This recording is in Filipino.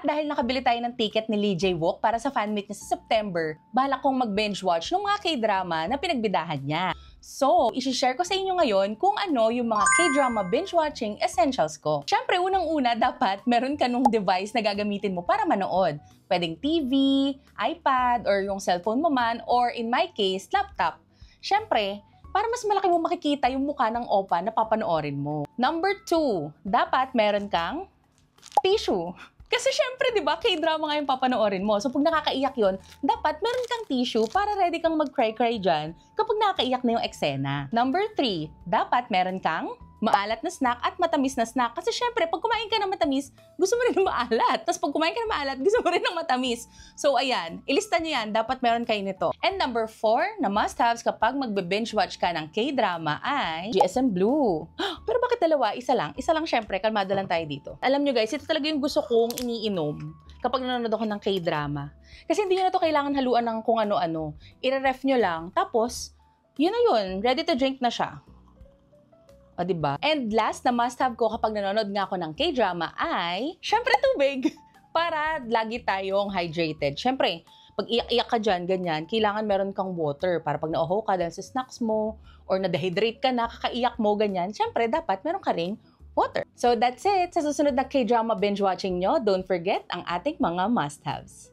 dahil nakabili tayo ng ticket ni Lee Jae-wook para sa fan meet niya sa September, balak kong mag-binge watch ng mga K-drama na pinagbidahan niya. So, isi-share ko sa inyo ngayon kung ano yung mga K-drama binge watching essentials ko. Siyempre, unang-una, dapat meron ka nung device na gagamitin mo para manood. Pwedeng TV, iPad, or yung cellphone mo man, or in my case, laptop. Siyempre, para mas malaki mo makikita yung mukha ng opa na papanoorin mo. Number 2, dapat meron kang tissue. Kasi syempre, di ba, K-drama nga yung papanoorin mo. So, pag nakakaiyak yon, dapat meron kang tissue para ready kang mag-cry-cry dyan kapag nakakaiyak na yung eksena. Number 3, dapat meron kang maalat na snack at matamis na snack. Kasi syempre, pag kumain ka ng matamis, gusto mo rin ng maalat. Tapos pag kumain ka ng maalat, gusto mo rin ng matamis. So, ayan, ilista nyo yan. Dapat meron kayo nito. And number 4 na must-haves kapag magbe-binge watch ka ng K-drama ay GSM Blue. Pero bakit dalawa? Isa lang. Isa lang syempre. Kalmado lang tayo dito. Alam nyo guys, ito talaga yung gusto kong iniinom kapag nanonood ako ng K-drama. Kasi hindi nyo na ito kailangan haluan ng kung ano-ano. I-ref nyo lang. Tapos, yun na yun. Ready to drink na siya. O, diba? And last na must-have ko kapag nanonood nga ako ng K-drama ay, syempre, tubig. Para lagi tayong hydrated. Syempre, pag iyak-iyak ka dyan, ganyan, kailangan meron kang water para pag nauhaw ka dahil sa snacks mo or na-dehydrate ka na, kakaiyak mo, ganyan, syempre, dapat meron ka ring water. So, that's it. Sa susunod na K-drama binge watching nyo, don't forget ang ating mga must-haves.